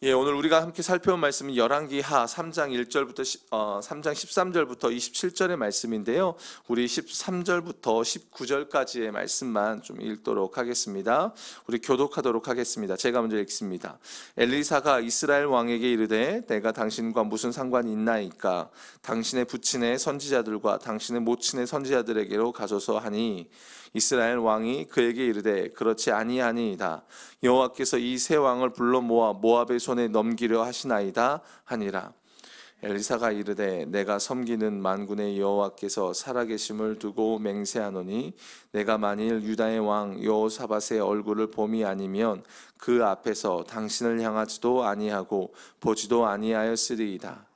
예, 오늘 우리가 함께 살펴본 말씀은 열왕기하 3장 1절부터 3장 13절부터 27절의 말씀인데요. 우리 13절부터 19절까지의 말씀만 좀 읽도록 하겠습니다. 우리 교독하도록 하겠습니다. 제가 먼저 읽습니다. 엘리사가 이스라엘 왕에게 이르되 내가 당신과 무슨 상관이 있나이까? 당신의 부친의 선지자들과 당신의 모친의 선지자들에게로 가소서 하니 이스라엘 왕이 그에게 이르되 그렇지 아니하니이다. 여호와께서 이 세 왕을 불러 모아 모압의 손에 넘기려 하시나이다 하니라. 엘리사가 이르되 내가 섬기는 만군의 여호와께서 살아계심을 두고 맹세하노니 내가 만일 유다의 왕 여호사밧의 얼굴을 봄이 아니면 그 앞에서 당신을 향하지도 아니하고 보지도 아니하였으리이다.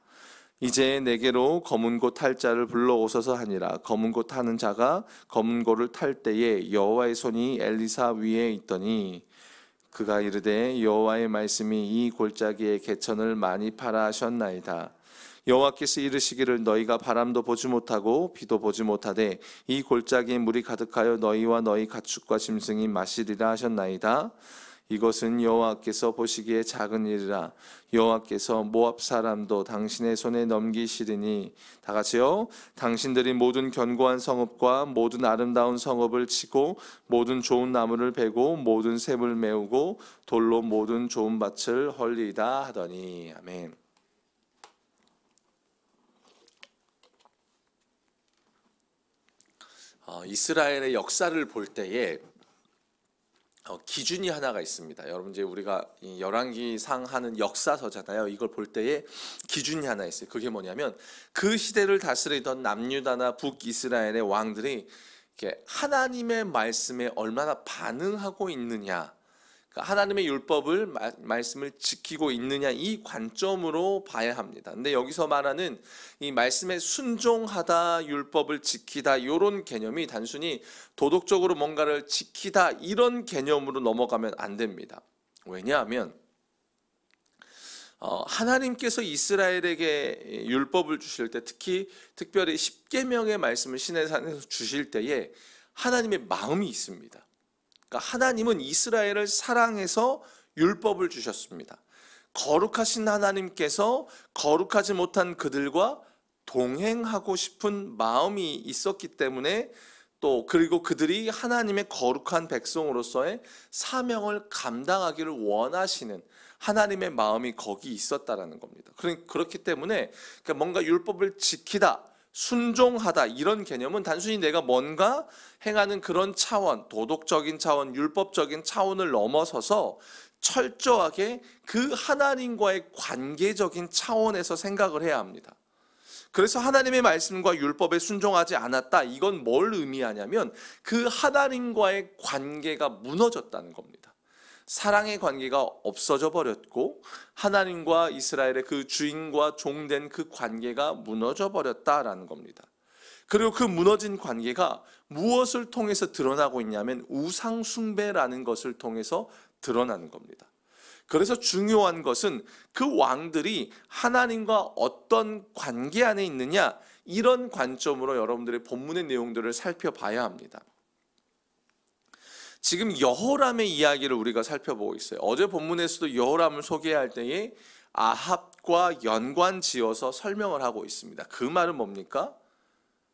이제 내게로 검은고 탈 자를 불러오소서 하니라. 검은고 타는 자가 검은고를 탈 때에 여호와의 손이 엘리사 위에 있더니 그가 이르되 여호와의 말씀이 이 골짜기에 개천을 많이 파라 하셨나이다. 여호와께서 이르시기를 너희가 바람도 보지 못하고 비도 보지 못하되 이 골짜기에 물이 가득하여 너희와 너희 가축과 짐승이 마시리라 하셨나이다. 이것은 여호와께서 보시기에 작은 일이라. 여호와께서 모압 사람도 당신의 손에 넘기시리니 다 같이요. 당신들이 모든 견고한 성읍과 모든 아름다운 성읍을 치고 모든 좋은 나무를 베고 모든 샘을 메우고 돌로 모든 좋은 밭을 헐리다 하더니. 아멘. 이스라엘의 역사를 볼 때에 기준이 하나가 있습니다. 여러분 이제 우리가 이 열왕기상 하는 역사서잖아요. 이걸 볼 때에 기준이 하나 있어요. 그게 뭐냐면 그 시대를 다스리던 남유다나 북이스라엘의 왕들이 이렇게 하나님의 말씀에 얼마나 반응하고 있느냐, 그러니까 하나님의 율법을 말씀을 지키고 있느냐, 이 관점으로 봐야 합니다. 근데 여기서 말하는 이 말씀에 순종하다, 율법을 지키다, 이런 개념이 단순히 도덕적으로 뭔가를 지키다 이런 개념으로 넘어가면 안 됩니다. 왜냐하면 하나님께서 이스라엘에게 율법을 주실 때, 특별히 십계명의 말씀을 시내산에서 주실 때에 하나님의 마음이 있습니다. 그러니까 하나님은 이스라엘을 사랑해서 율법을 주셨습니다. 거룩하신 하나님께서 거룩하지 못한 그들과 동행하고 싶은 마음이 있었기 때문에, 또 그리고 그들이 하나님의 거룩한 백성으로서의 사명을 감당하기를 원하시는 하나님의 마음이 거기 있었다라는 겁니다. 그렇기 때문에 뭔가 율법을 지키다, 순종하다 이런 개념은 단순히 내가 뭔가 행하는 그런 차원, 도덕적인 차원, 율법적인 차원을 넘어서서 철저하게 그 하나님과의 관계적인 차원에서 생각을 해야 합니다. 그래서 하나님의 말씀과 율법에 순종하지 않았다, 이건 뭘 의미하냐면 그 하나님과의 관계가 무너졌다는 겁니다. 사랑의 관계가 없어져 버렸고 하나님과 이스라엘의 그 주인과 종된 그 관계가 무너져 버렸다라는 겁니다. 그리고 그 무너진 관계가 무엇을 통해서 드러나고 있냐면 우상 숭배라는 것을 통해서 드러나는 겁니다. 그래서 중요한 것은 그 왕들이 하나님과 어떤 관계 안에 있느냐, 이런 관점으로 여러분들의 본문의 내용들을 살펴봐야 합니다. 지금 여호람의 이야기를 우리가 살펴보고 있어요. 어제 본문에서도 여호람을 소개할 때에 아합과 연관지어서 설명을 하고 있습니다. 그 말은 뭡니까?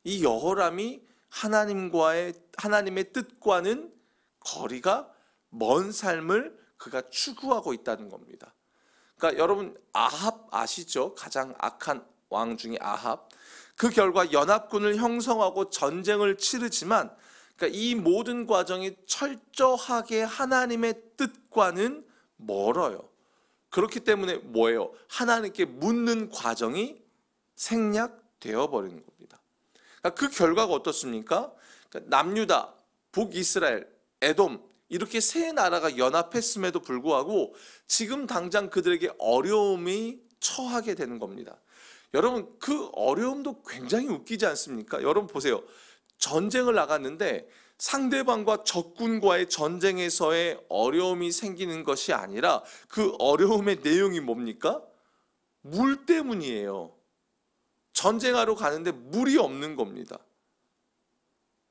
이 여호람이 하나님의 뜻과는 거리가 먼 삶을 그가 추구하고 있다는 겁니다. 그러니까 여러분 아합 아시죠? 가장 악한 왕 중에 아합. 그 결과 연합군을 형성하고 전쟁을 치르지만, 그러니까 이 모든 과정이 철저하게 하나님의 뜻과는 멀어요. 그렇기 때문에 뭐예요? 하나님께 묻는 과정이 생략되어 버리는 겁니다. 그러니까 그 결과가 어떻습니까? 그러니까 남유다, 북이스라엘, 에돔 이렇게 세 나라가 연합했음에도 불구하고 지금 당장 그들에게 어려움이 처하게 되는 겁니다. 여러분 그 어려움도 굉장히 웃기지 않습니까? 여러분 보세요. 전쟁을 나갔는데 상대방과 적군과의 전쟁에서의 어려움이 생기는 것이 아니라 그 어려움의 내용이 뭡니까? 물 때문이에요. 전쟁하러 가는데 물이 없는 겁니다.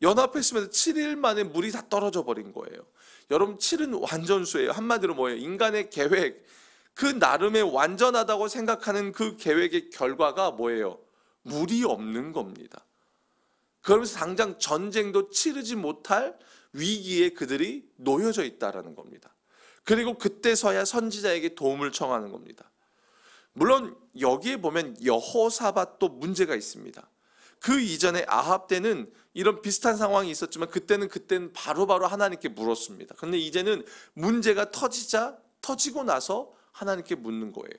연합했으면 7일 만에 물이 다 떨어져 버린 거예요. 여러분 7은 완전수예요. 한마디로 뭐예요? 인간의 계획, 그 나름의 완전하다고 생각하는 그 계획의 결과가 뭐예요? 물이 없는 겁니다. 그러면서 당장 전쟁도 치르지 못할 위기에 그들이 놓여져 있다라는 겁니다. 그리고 그때서야 선지자에게 도움을 청하는 겁니다. 물론 여기에 보면 여호사밧도 문제가 있습니다. 그 이전에 아합 때는 이런 비슷한 상황이 있었지만 그때는 바로바로 하나님께 물었습니다. 근데 이제는 문제가 터지고 나서 하나님께 묻는 거예요.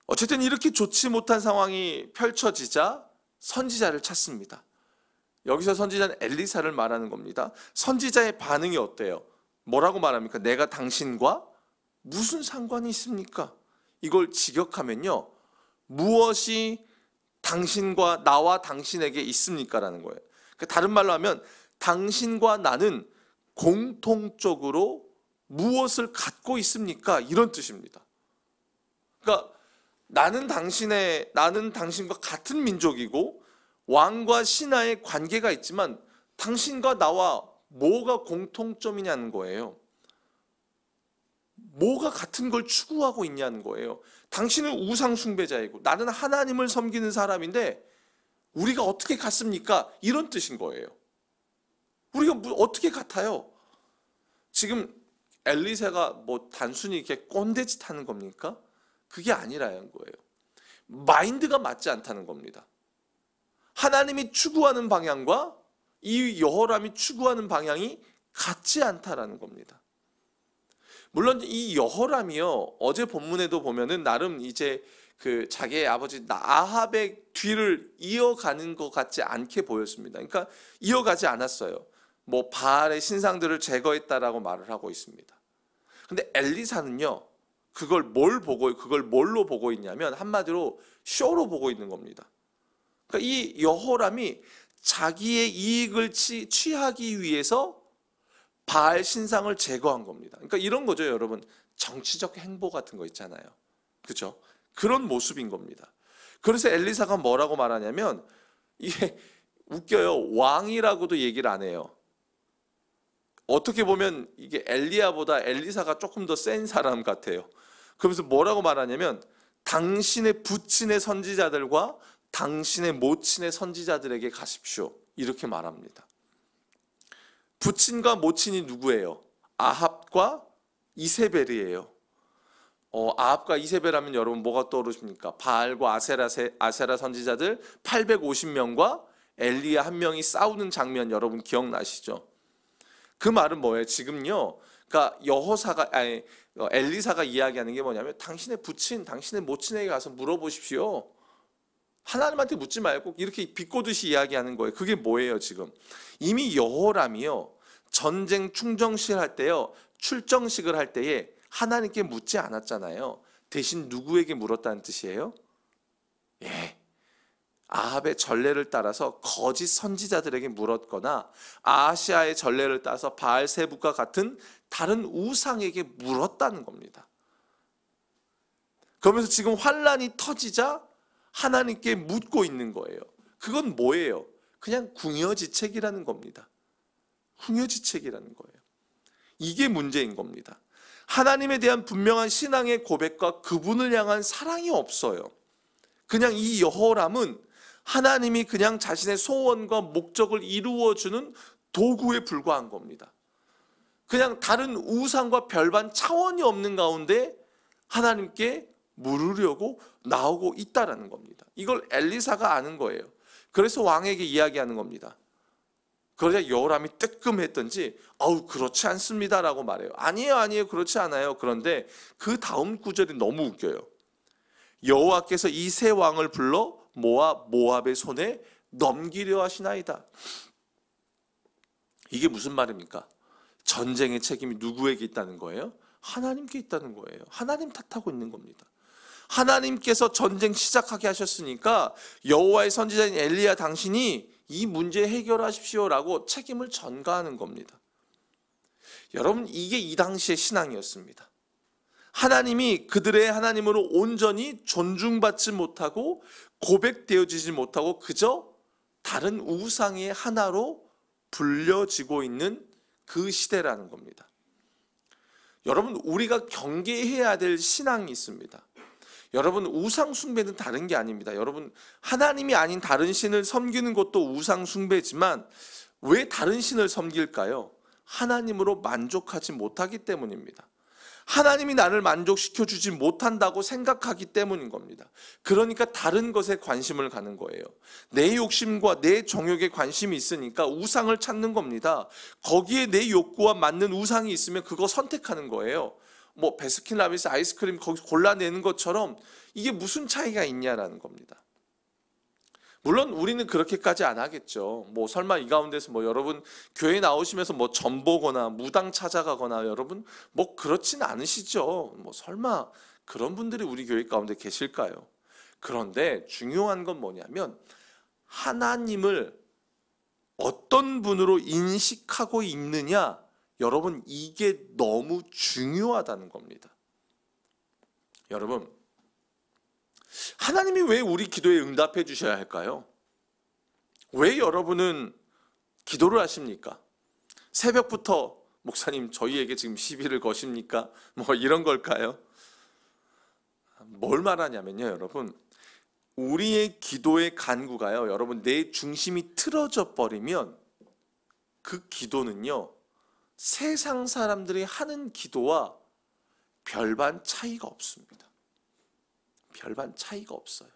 어쨌든 이렇게 좋지 못한 상황이 펼쳐지자 선지자를 찾습니다. 여기서 선지자는 엘리사를 말하는 겁니다. 선지자의 반응이 어때요? 뭐라고 말합니까? 내가 당신과 무슨 상관이 있습니까? 이걸 직역하면요, 무엇이 당신과 나와 당신에게 있습니까? 라는 거예요. 다른 말로 하면 당신과 나는 공통적으로 무엇을 갖고 있습니까? 이런 뜻입니다. 그러니까 나는 당신과 같은 민족이고 왕과 신하의 관계가 있지만 당신과 나와 뭐가 공통점이냐는 거예요. 뭐가 같은 걸 추구하고 있냐는 거예요. 당신은 우상 숭배자이고 나는 하나님을 섬기는 사람인데 우리가 어떻게 같습니까? 이런 뜻인 거예요. 우리가 어떻게 같아요? 지금 엘리사가 뭐 단순히 이렇게 꼰대짓 하는 겁니까? 그게 아니라는 거예요. 마인드가 맞지 않다는 겁니다. 하나님이 추구하는 방향과 이 여호람이 추구하는 방향이 같지 않다라는 겁니다. 물론 이 여호람이요, 어제 본문에도 보면은 나름 이제 그 자기의 아버지 아합의 뒤를 이어가는 것 같지 않게 보였습니다. 그러니까 이어가지 않았어요. 뭐 바알의 신상들을 제거했다라고 말을 하고 있습니다. 근데 엘리사는요, 그걸 뭘로 보고 있냐면 한마디로 쇼로 보고 있는 겁니다. 그러니까 이 여호람이 자기의 이익을 취하기 위해서 바알 신상을 제거한 겁니다. 그러니까 이런 거죠, 여러분. 정치적 행보 같은 거 있잖아요. 그죠? 그런 모습인 겁니다. 그래서 엘리사가 뭐라고 말하냐면, 이게 웃겨요. 왕이라고도 얘기를 안 해요. 어떻게 보면 이게 엘리야보다 엘리사가 조금 더 센 사람 같아요. 그러면서 뭐라고 말하냐면, 당신의 부친의 선지자들과 당신의 모친의 선지자들에게 가십시오. 이렇게 말합니다. 부친과 모친이 누구예요? 아합과 이세벨이에요. 아합과 이세벨 하면 여러분 뭐가 떠오르십니까? 바알과 아세라 선지자들 850명과 엘리야 한 명이 싸우는 장면 여러분 기억나시죠? 그 말은 뭐예요? 지금요, 그러니까 엘리사가 이야기하는 게 뭐냐면 당신의 부친, 당신의 모친에게 가서 물어보십시오. 하나님한테 묻지 말고 이렇게 비꼬듯이 이야기하는 거예요. 그게 뭐예요, 지금? 이미 여호람이요, 전쟁 충정식을 할 때요, 출정식을 할 때에 하나님께 묻지 않았잖아요. 대신 누구에게 물었다는 뜻이에요? 예, 아합의 전례를 따라서 거짓 선지자들에게 물었거나 아시아의 전례를 따라서 바알세불과 같은 다른 우상에게 물었다는 겁니다. 그러면서 지금 환란이 터지자 하나님께 묻고 있는 거예요. 그건 뭐예요? 그냥 궁여지책이라는 겁니다. 궁여지책이라는 거예요. 이게 문제인 겁니다. 하나님에 대한 분명한 신앙의 고백과 그분을 향한 사랑이 없어요. 그냥 이 여호람은 하나님이 그냥 자신의 소원과 목적을 이루어주는 도구에 불과한 겁니다. 그냥 다른 우상과 별반 차원이 없는 가운데 하나님께 물으려고 나오고 있다라는 겁니다. 이걸 엘리사가 아는 거예요. 그래서 왕에게 이야기하는 겁니다. 그러자 여호람이 뜨끔했던지 그렇지 않습니다라고 말해요. 아니에요 그렇지 않아요. 그런데 그 다음 구절이 너무 웃겨요. 여호와께서 이 세 왕을 불러 모압의 손에 넘기려 하시나이다. 이게 무슨 말입니까? 전쟁의 책임이 누구에게 있다는 거예요? 하나님께 있다는 거예요. 하나님 탓하고 있는 겁니다. 하나님께서 전쟁 시작하게 하셨으니까 여호와의 선지자인 엘리야 당신이 이 문제 해결하십시오라고 책임을 전가하는 겁니다. 여러분, 이게 이 당시의 신앙이었습니다. 하나님이 그들의 하나님으로 온전히 존중받지 못하고 고백되어지지 못하고 그저 다른 우상의 하나로 불려지고 있는 그 시대라는 겁니다. 여러분, 우리가 경계해야 될 신앙이 있습니다. 여러분, 우상 숭배는 다른 게 아닙니다. 여러분, 하나님이 아닌 다른 신을 섬기는 것도 우상 숭배지만 왜 다른 신을 섬길까요? 하나님으로 만족하지 못하기 때문입니다. 하나님이 나를 만족시켜 주지 못한다고 생각하기 때문인 겁니다. 그러니까 다른 것에 관심을 가는 거예요. 내 욕심과 내 정욕에 관심이 있으니까 우상을 찾는 겁니다. 거기에 내 욕구와 맞는 우상이 있으면 그거 선택하는 거예요. 뭐 베스킨라빈스 아이스크림 거기서 골라내는 것처럼 이게 무슨 차이가 있냐라는 겁니다. 물론 우리는 그렇게까지 안 하겠죠. 뭐 설마 이 가운데서 뭐 여러분 교회 나오시면서 뭐 점 보거나 무당 찾아가거나 여러분 뭐 그렇진 않으시죠. 뭐 설마 그런 분들이 우리 교회 가운데 계실까요? 그런데 중요한 건 뭐냐면 하나님을 어떤 분으로 인식하고 있느냐, 여러분 이게 너무 중요하다는 겁니다. 여러분, 하나님이 왜 우리 기도에 응답해 주셔야 할까요? 왜 여러분은 기도를 하십니까? 새벽부터 목사님 저희에게 지금 시비를 거십니까? 뭐 이런 걸까요? 뭘 말하냐면요, 여러분, 우리의 기도의 간구가요, 여러분 내 중심이 틀어져 버리면 그 기도는요 세상 사람들이 하는 기도와 별반 차이가 없습니다. 별반 차이가 없어요.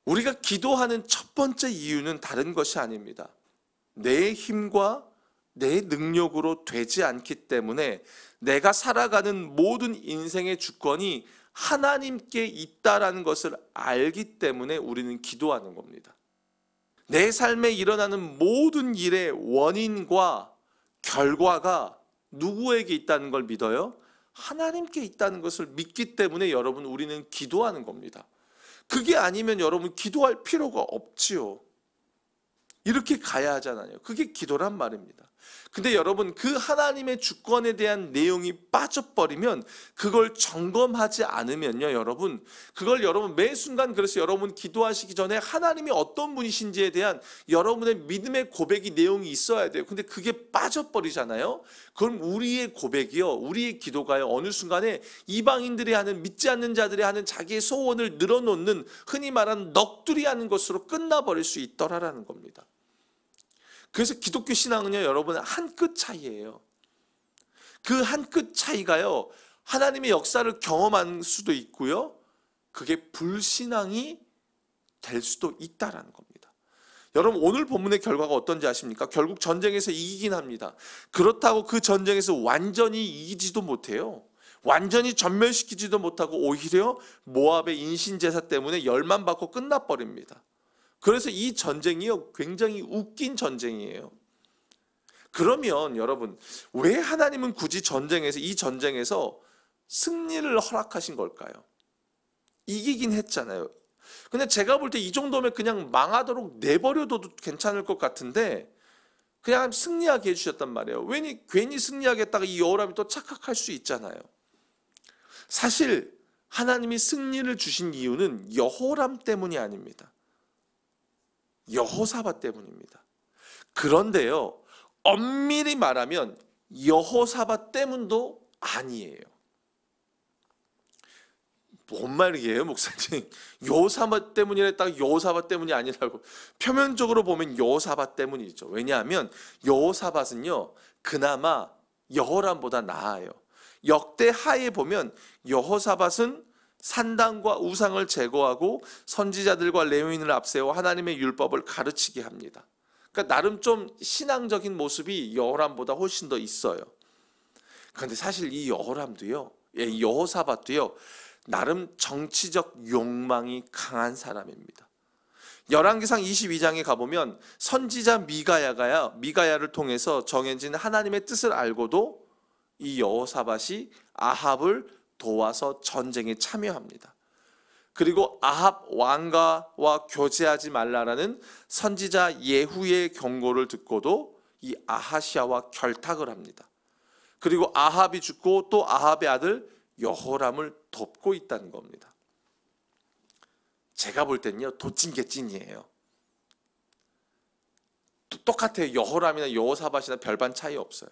우리가 기도하는 첫 번째 이유는 다른 것이 아닙니다. 내 힘과 내 능력으로 되지 않기 때문에 내가 살아가는 모든 인생의 주권이 하나님께 있다라는 것을 알기 때문에 우리는 기도하는 겁니다. 내 삶에 일어나는 모든 일의 원인과 결과가 누구에게 있다는 걸 믿어요? 하나님께 있다는 것을 믿기 때문에 여러분 우리는 기도하는 겁니다. 그게 아니면 여러분 기도할 필요가 없지요. 이렇게 가야 하잖아요. 그게 기도란 말입니다. 근데 여러분 그 하나님의 주권에 대한 내용이 빠져버리면 그걸 점검하지 않으면요, 여러분 그걸 여러분 매 순간, 그래서 여러분 기도하시기 전에 하나님이 어떤 분이신지에 대한 여러분의 믿음의 고백이 내용이 있어야 돼요. 근데 그게 빠져버리잖아요. 그럼 우리의 고백이요, 우리의 기도가요, 어느 순간에 이방인들이 하는, 믿지 않는 자들이 하는 자기의 소원을 늘어놓는 흔히 말하는 넋두리 하는 것으로 끝나버릴 수 있더라라는 겁니다. 그래서 기독교 신앙은요, 여러분 한 끗 차이예요. 그 한 끗 차이가요, 하나님의 역사를 경험할 수도 있고요, 그게 불신앙이 될 수도 있다라는 겁니다. 여러분 오늘 본문의 결과가 어떤지 아십니까? 결국 전쟁에서 이기긴 합니다. 그렇다고 그 전쟁에서 완전히 이기지도 못해요. 완전히 전멸시키지도 못하고 오히려 모압의 인신제사 때문에 열만받고 끝나버립니다. 그래서 이 전쟁이요 굉장히 웃긴 전쟁이에요. 그러면 여러분 왜 하나님은 굳이 이 전쟁에서 승리를 허락하신 걸까요? 이기긴 했잖아요. 근데 제가 볼 때 이 정도면 그냥 망하도록 내버려둬도 괜찮을 것 같은데 그냥 승리하게 해주셨단 말이에요. 괜히 승리하겠다가 이 여호람이 또 착각할 수 있잖아요. 사실 하나님이 승리를 주신 이유는 여호람 때문이 아닙니다. 여호사밧 때문입니다. 그런데요, 엄밀히 말하면 여호사밧 때문도 아니에요. 뭔 말이에요, 목사님? 여호사밧 때문이랬다가 여호사밧 때문이 아니라고. 표면적으로 보면 여호사밧 때문이죠. 왜냐하면 여호사밧은요 그나마 여호람보다 나아요. 역대 하에 보면 여호사밧은 산당과 우상을 제거하고 선지자들과 레위인을 앞세워 하나님의 율법을 가르치게 합니다. 그러니까 나름 좀 신앙적인 모습이 여호람보다 훨씬 더 있어요. 그런데 사실 이 여호람도요, 여호사밧도요, 나름 정치적 욕망이 강한 사람입니다. 열왕기상 22장에 가보면 선지자 미가야를 통해서 정해진 하나님의 뜻을 알고도 이 여호사밧이 아합을 도와서 전쟁에 참여합니다. 그리고 아합 왕가와 교제하지 말라라는 선지자 예후의 경고를 듣고도 이 아하시아와 결탁을 합니다. 그리고 아합이 죽고 또 아합의 아들 여호람을 돕고 있다는 겁니다. 제가 볼 때는요 도찐개찐이에요. 똑같아요. 여호람이나 여호사밧이나 별반 차이 없어요.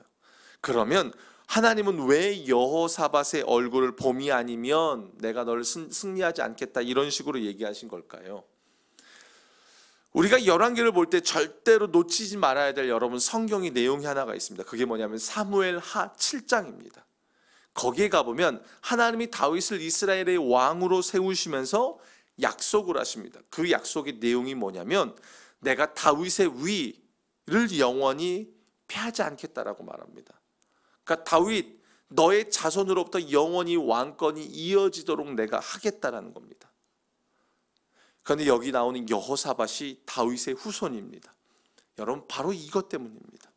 그러면 하나님은 왜 여호사밧의 얼굴을 봄이 아니면 내가 너를 승리하지 않겠다 이런 식으로 얘기하신 걸까요? 우리가 열왕기를 볼 때 절대로 놓치지 말아야 될 여러분 성경의 내용이 하나가 있습니다. 그게 뭐냐면 사무엘 하 7장입니다. 거기에 가보면 하나님이 다윗을 이스라엘의 왕으로 세우시면서 약속을 하십니다. 그 약속의 내용이 뭐냐면 내가 다윗의 위를 영원히 패하지 않겠다라고 말합니다. 그러니까 다윗 너의 자손으로부터 영원히 왕권이 이어지도록 내가 하겠다라는 겁니다. 그런데 여기 나오는 여호사밧이 다윗의 후손입니다. 여러분 바로 이것 때문입니다.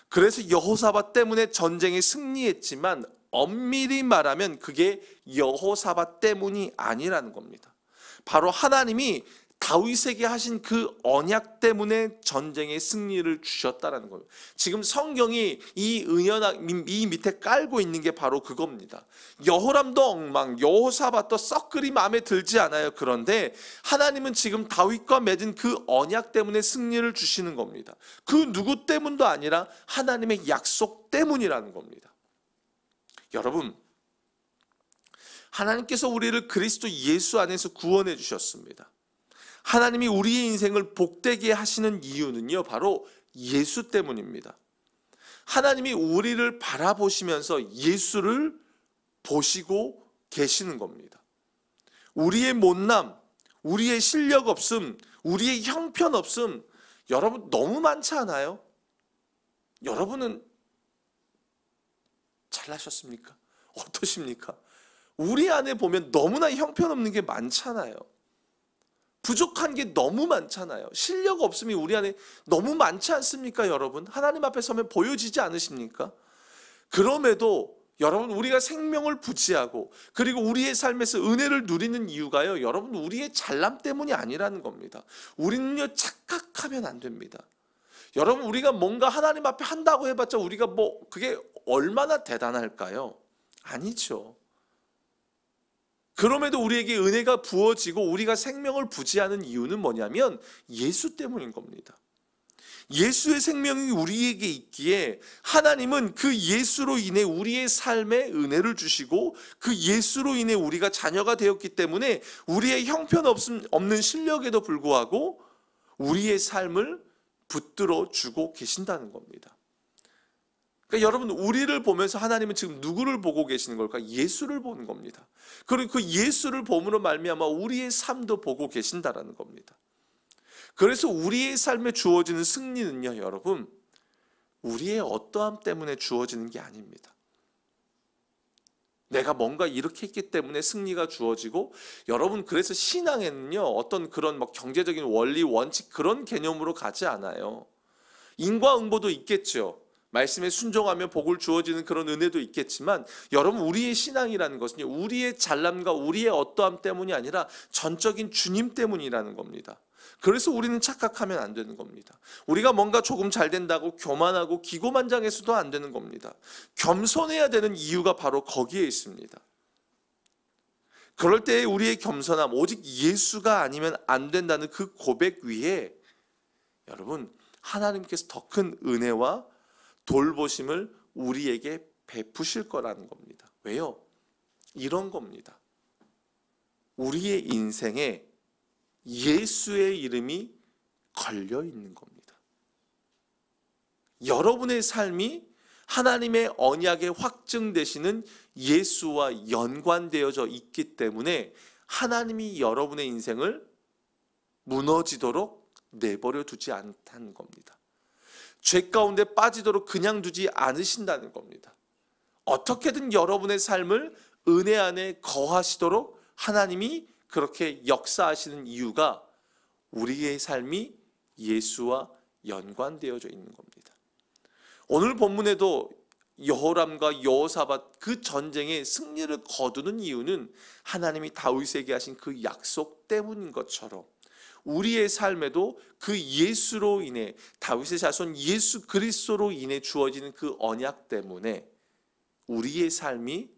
그래서 여호사밧 때문에 전쟁에 승리했지만 엄밀히 말하면 그게 여호사밧 때문이 아니라는 겁니다. 바로 하나님이 다윗에게 하신 그 언약 때문에 전쟁의 승리를 주셨다라는 거예요. 지금 성경이 이 밑에 깔고 있는 게 바로 그겁니다. 여호람도 엉망, 여호사밧도 썩 그리 마음에 들지 않아요. 그런데 하나님은 지금 다윗과 맺은 그 언약 때문에 승리를 주시는 겁니다. 그 누구 때문도 아니라 하나님의 약속 때문이라는 겁니다. 여러분, 하나님께서 우리를 그리스도 예수 안에서 구원해 주셨습니다. 하나님이 우리의 인생을 복되게 하시는 이유는요, 바로 예수 때문입니다. 하나님이 우리를 바라보시면서 예수를 보시고 계시는 겁니다. 우리의 못남, 우리의 실력 없음, 우리의 형편없음, 여러분 너무 많지 않아요? 여러분은 잘나셨습니까? 어떠십니까? 우리 안에 보면 너무나 형편없는 게 많잖아요. 부족한 게 너무 많잖아요. 실력 없음이 우리 안에 너무 많지 않습니까, 여러분? 하나님 앞에 서면 보여지지 않으십니까? 그럼에도 여러분 우리가 생명을 부지하고 그리고 우리의 삶에서 은혜를 누리는 이유가요, 여러분 우리의 잘남 때문이 아니라는 겁니다. 우리는요 착각하면 안 됩니다. 여러분 우리가 뭔가 하나님 앞에 한다고 해봤자 우리가 그게 얼마나 대단할까요? 아니죠. 그럼에도 우리에게 은혜가 부어지고 우리가 생명을 부지하는 이유는 뭐냐면 예수 때문인 겁니다. 예수의 생명이 우리에게 있기에 하나님은 그 예수로 인해 우리의 삶에 은혜를 주시고 그 예수로 인해 우리가 자녀가 되었기 때문에 우리의 형편없는 실력에도 불구하고 우리의 삶을 붙들어 주고 계신다는 겁니다. 그러니까 여러분 우리를 보면서 하나님은 지금 누구를 보고 계시는 걸까? 예수를 보는 겁니다. 그리고 그 예수를 봄으로 말미암아 우리의 삶도 보고 계신다라는 겁니다. 그래서 우리의 삶에 주어지는 승리는요, 여러분 우리의 어떠함 때문에 주어지는 게 아닙니다. 내가 뭔가 이렇게 했기 때문에 승리가 주어지고, 여러분 그래서 신앙에는요 어떤 그런 경제적인 원리 원칙 그런 개념으로 가지 않아요. 인과응보도 있겠죠. 말씀에 순종하면 복을 주어지는 그런 은혜도 있겠지만, 여러분 우리의 신앙이라는 것은요 우리의 잘남과 우리의 어떠함 때문이 아니라 전적인 주님 때문이라는 겁니다. 그래서 우리는 착각하면 안 되는 겁니다. 우리가 뭔가 조금 잘 된다고 교만하고 기고만장해서도 안 되는 겁니다. 겸손해야 되는 이유가 바로 거기에 있습니다. 그럴 때 우리의 겸손함, 오직 예수가 아니면 안 된다는 그 고백 위에 여러분 하나님께서 더 큰 은혜와 돌보심을 우리에게 베푸실 거라는 겁니다. 왜요? 이런 겁니다. 우리의 인생에 예수의 이름이 걸려 있는 겁니다. 여러분의 삶이 하나님의 언약에 확증되시는 예수와 연관되어져 있기 때문에 하나님이 여러분의 인생을 무너지도록 내버려 두지 않다는 겁니다. 죄 가운데 빠지도록 그냥 두지 않으신다는 겁니다. 어떻게든 여러분의 삶을 은혜 안에 거하시도록 하나님이 그렇게 역사하시는 이유가 우리의 삶이 예수와 연관되어져 있는 겁니다. 오늘 본문에도 여호람과 여호사밧 그 전쟁에 승리를 거두는 이유는 하나님이 다윗에게 하신 그 약속 때문인 것처럼 우리의 삶에도 그 예수로 인해, 다윗의 자손 예수 그리스도로 인해 주어지는 그 언약 때문에 우리의 삶이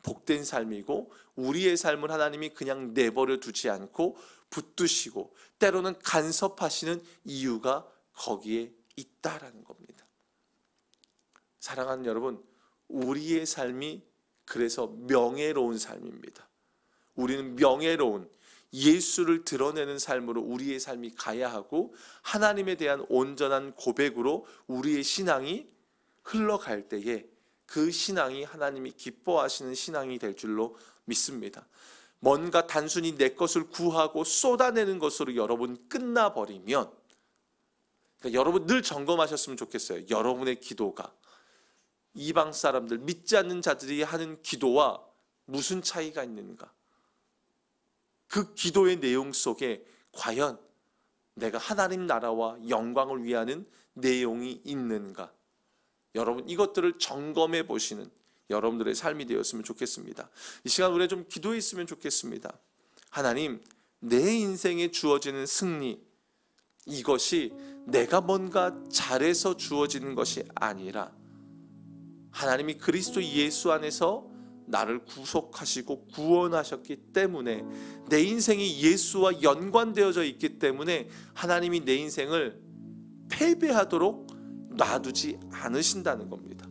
복된 삶이고, 우리의 삶을 하나님이 그냥 내버려 두지 않고 붙드시고 때로는 간섭하시는 이유가 거기에 있다라는 겁니다. 사랑하는 여러분, 우리의 삶이 그래서 명예로운 삶입니다. 우리는 명예로운 예수를 드러내는 삶으로 우리의 삶이 가야 하고, 하나님에 대한 온전한 고백으로 우리의 신앙이 흘러갈 때에 그 신앙이 하나님이 기뻐하시는 신앙이 될 줄로 믿습니다. 뭔가 단순히 내 것을 구하고 쏟아내는 것으로 여러분 끝나버리면, 그러니까 여러분 늘 점검하셨으면 좋겠어요. 여러분의 기도가 이방 사람들, 믿지 않는 자들이 하는 기도와 무슨 차이가 있는가? 그 기도의 내용 속에 과연 내가 하나님 나라와 영광을 위하는 내용이 있는가? 여러분 이것들을 점검해 보시는 여러분들의 삶이 되었으면 좋겠습니다. 이 시간 우리 좀 기도했으면 좋겠습니다. 하나님, 내 인생에 주어지는 승리, 이것이 내가 뭔가 잘해서 주어지는 것이 아니라 하나님이 그리스도 예수 안에서 나를 구속하시고 구원하셨기 때문에, 내 인생이 예수와 연관되어져 있기 때문에 하나님이 내 인생을 패배하도록 놔두지 않으신다는 겁니다.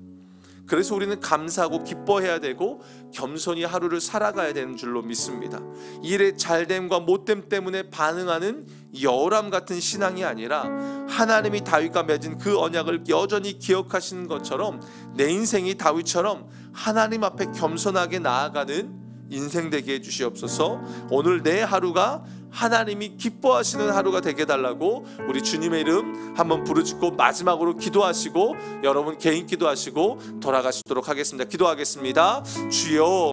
그래서 우리는 감사하고 기뻐해야 되고 겸손히 하루를 살아가야 되는 줄로 믿습니다. 일의 잘됨과 못됨 때문에 반응하는 여호람 같은 신앙이 아니라 하나님이 다윗과 맺은 그 언약을 여전히 기억하시는 것처럼 내 인생이 다윗처럼 하나님 앞에 겸손하게 나아가는 인생 되게 해주시옵소서. 오늘 내 하루가 하나님이 기뻐하시는 하루가 되게 해달라고 우리 주님의 이름 한번 부르짖고 마지막으로 기도하시고 여러분 개인 기도하시고 돌아가시도록 하겠습니다. 기도하겠습니다. 주여,